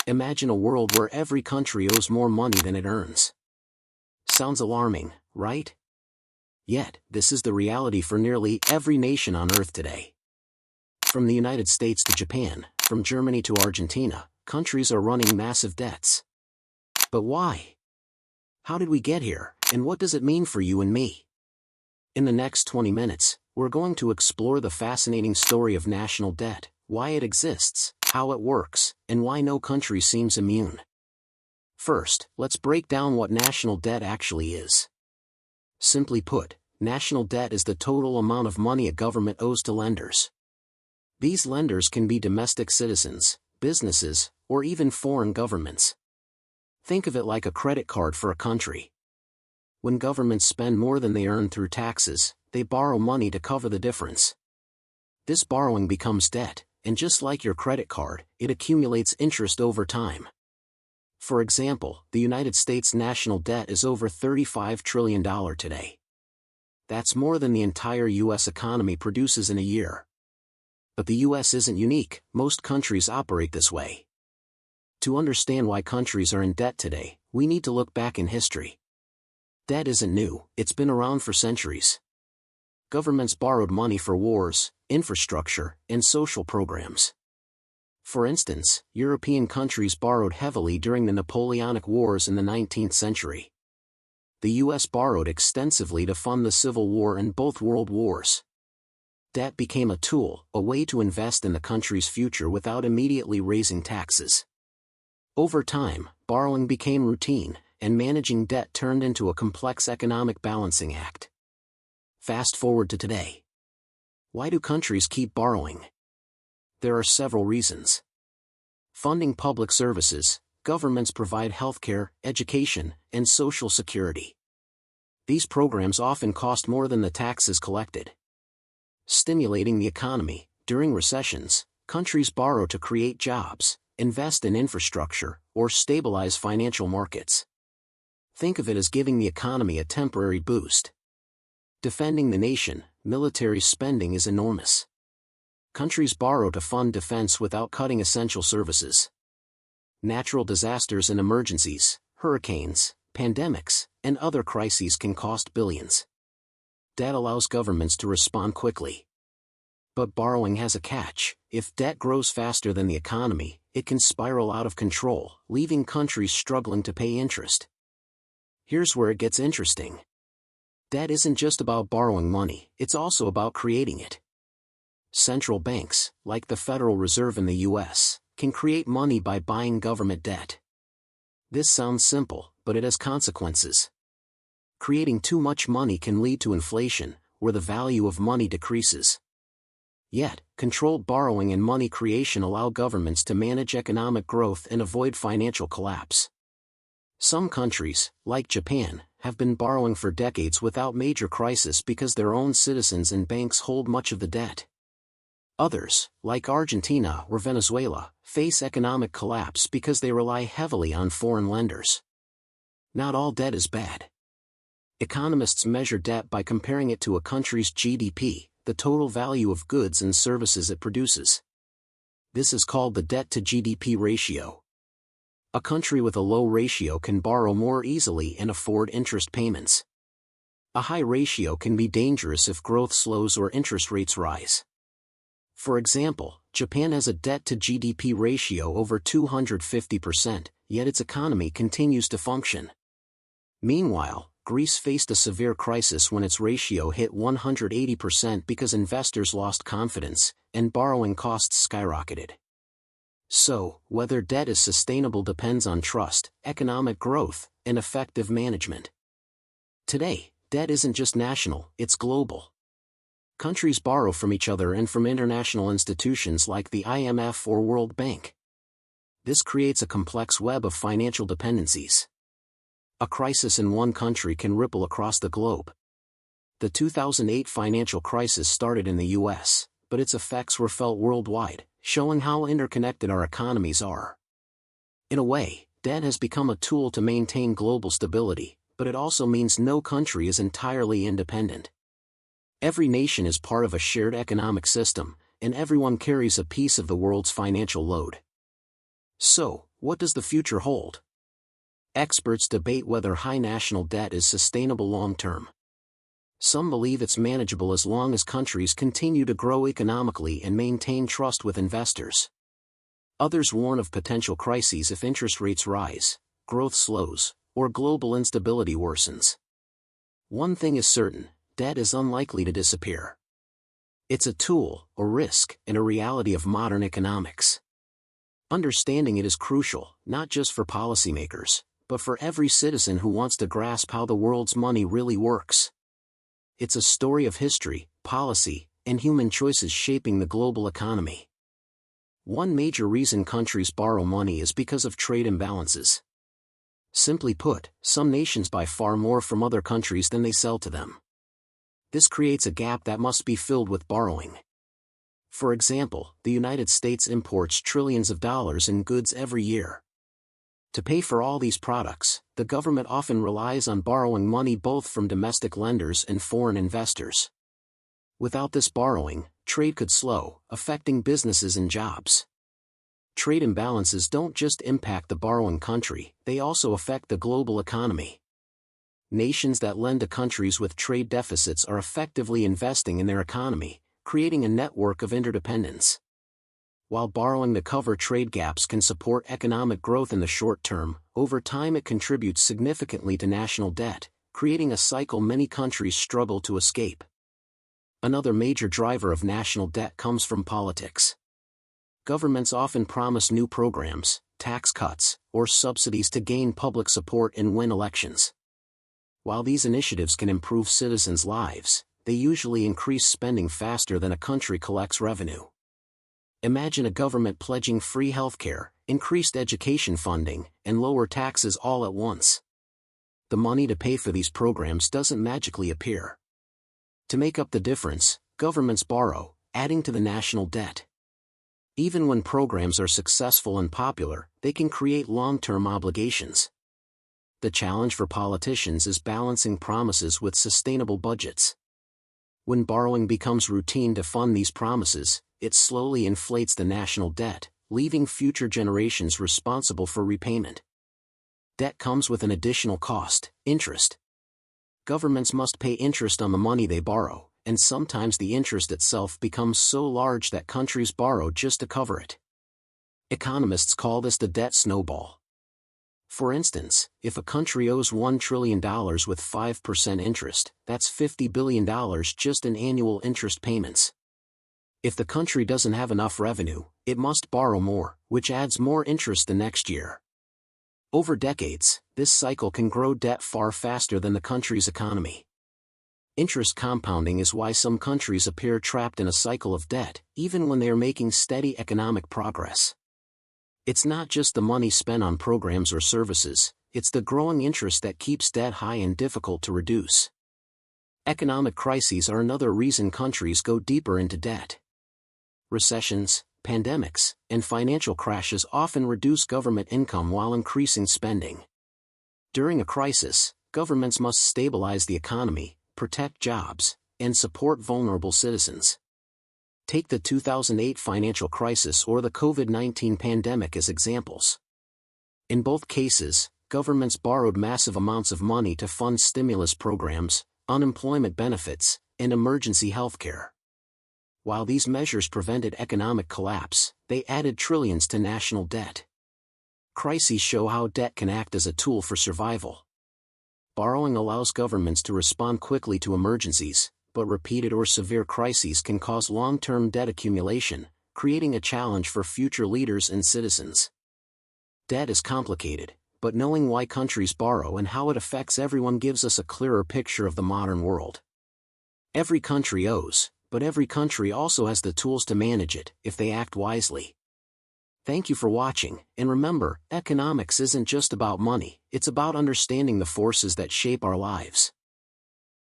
Imagine a world where every country owes more money than it earns. Sounds alarming, right? Yet, this is the reality for nearly every nation on Earth today. From the United States to Japan, from Germany to Argentina, countries are running massive debts. But why? How did we get here, and what does it mean for you and me? In the next 20 minutes, we're going to explore the fascinating story of national debt, why it exists, how it works, and why no country seems immune. First, let's break down what national debt actually is. Simply put, national debt is the total amount of money a government owes to lenders. These lenders can be domestic citizens, businesses, or even foreign governments. Think of it like a credit card for a country. When governments spend more than they earn through taxes, they borrow money to cover the difference. This borrowing becomes debt, and just like your credit card, it accumulates interest over time. For example, the United States national debt is over $35 trillion today. That's more than the entire U.S. economy produces in a year. But the U.S. isn't unique, most countries operate this way. To understand why countries are in debt today, we need to look back in history. Debt isn't new, it's been around for centuries. Governments borrowed money for wars, infrastructure, and social programs. For instance, European countries borrowed heavily during the Napoleonic Wars in the 19th century. The U.S. borrowed extensively to fund the Civil War and both World Wars. Debt became a tool, a way to invest in the country's future without immediately raising taxes. Over time, borrowing became routine, and managing debt turned into a complex economic balancing act. Fast forward to today. Why do countries keep borrowing? There are several reasons. Funding public services, governments provide healthcare, education, and social security. These programs often cost more than the taxes collected. Stimulating the economy, during recessions, countries borrow to create jobs, invest in infrastructure, or stabilize financial markets. Think of it as giving the economy a temporary boost. Defending the nation, military spending is enormous. Countries borrow to fund defense without cutting essential services. Natural disasters and emergencies, hurricanes, pandemics, and other crises can cost billions. Debt allows governments to respond quickly. But borrowing has a catch. If debt grows faster than the economy, it can spiral out of control, leaving countries struggling to pay interest. Here's where it gets interesting. Debt isn't just about borrowing money, it's also about creating it. Central banks, like the Federal Reserve in the U.S., can create money by buying government debt. This sounds simple, but it has consequences. Creating too much money can lead to inflation, where the value of money decreases. Yet, controlled borrowing and money creation allow governments to manage economic growth and avoid financial collapse. Some countries, like Japan, have been borrowing for decades without major crisis because their own citizens and banks hold much of the debt. Others, like Argentina or Venezuela, face economic collapse because they rely heavily on foreign lenders. Not all debt is bad. Economists measure debt by comparing it to a country's GDP, the total value of goods and services it produces. This is called the debt-to-GDP ratio. A country with a low ratio can borrow more easily and afford interest payments. A high ratio can be dangerous if growth slows or interest rates rise. For example, Japan has a debt-to-GDP ratio over 250%, yet its economy continues to function. Meanwhile, Greece faced a severe crisis when its ratio hit 180% because investors lost confidence, and borrowing costs skyrocketed. So, whether debt is sustainable depends on trust, economic growth, and effective management. Today, debt isn't just national, it's global. Countries borrow from each other and from international institutions like the IMF or World Bank. This creates a complex web of financial dependencies. A crisis in one country can ripple across the globe. The 2008 financial crisis started in the US, but its effects were felt worldwide, showing how interconnected our economies are. In a way, debt has become a tool to maintain global stability, but it also means no country is entirely independent. Every nation is part of a shared economic system, and everyone carries a piece of the world's financial load. So, what does the future hold? Experts debate whether high national debt is sustainable long-term. Some believe it's manageable as long as countries continue to grow economically and maintain trust with investors. Others warn of potential crises if interest rates rise, growth slows, or global instability worsens. One thing is certain, debt is unlikely to disappear. It's a tool, a risk, and a reality of modern economics. Understanding it is crucial, not just for policymakers, but for every citizen who wants to grasp how the world's money really works. It's a story of history, policy, and human choices shaping the global economy. One major reason countries borrow money is because of trade imbalances. Simply put, some nations buy far more from other countries than they sell to them. This creates a gap that must be filled with borrowing. For example, the United States imports trillions of dollars in goods every year. To pay for all these products, the government often relies on borrowing money both from domestic lenders and foreign investors. Without this borrowing, trade could slow, affecting businesses and jobs. Trade imbalances don't just impact the borrowing country, they also affect the global economy. Nations that lend to countries with trade deficits are effectively investing in their economy, creating a network of interdependence. While borrowing to cover trade gaps can support economic growth in the short term, over time it contributes significantly to national debt, creating a cycle many countries struggle to escape. Another major driver of national debt comes from politics. Governments often promise new programs, tax cuts, or subsidies to gain public support and win elections. While these initiatives can improve citizens' lives, they usually increase spending faster than a country collects revenue. Imagine a government pledging free healthcare, increased education funding, and lower taxes all at once. The money to pay for these programs doesn't magically appear. To make up the difference, governments borrow, adding to the national debt. Even when programs are successful and popular, they can create long-term obligations. The challenge for politicians is balancing promises with sustainable budgets. When borrowing becomes routine to fund these promises, it slowly inflates the national debt, leaving future generations responsible for repayment. Debt comes with an additional cost, interest. Governments must pay interest on the money they borrow, and sometimes the interest itself becomes so large that countries borrow just to cover it. Economists call this the debt snowball. For instance, if a country owes $1 trillion with 5% interest, that's $50 billion just in annual interest payments. If the country doesn't have enough revenue, it must borrow more, which adds more interest the next year. Over decades, this cycle can grow debt far faster than the country's economy. Interest compounding is why some countries appear trapped in a cycle of debt, even when they are making steady economic progress. It's not just the money spent on programs or services, it's the growing interest that keeps debt high and difficult to reduce. Economic crises are another reason countries go deeper into debt. Recessions, pandemics, and financial crashes often reduce government income while increasing spending. During a crisis, governments must stabilize the economy, protect jobs, and support vulnerable citizens. Take the 2008 financial crisis or the COVID-19 pandemic as examples. In both cases, governments borrowed massive amounts of money to fund stimulus programs, unemployment benefits, and emergency health care. While these measures prevented economic collapse, they added trillions to national debt. Crises show how debt can act as a tool for survival. Borrowing allows governments to respond quickly to emergencies, but repeated or severe crises can cause long-term debt accumulation, creating a challenge for future leaders and citizens. Debt is complicated, but knowing why countries borrow and how it affects everyone gives us a clearer picture of the modern world. Every country owes, but every country also has the tools to manage it, if they act wisely. Thank you for watching, and remember, economics isn't just about money, it's about understanding the forces that shape our lives.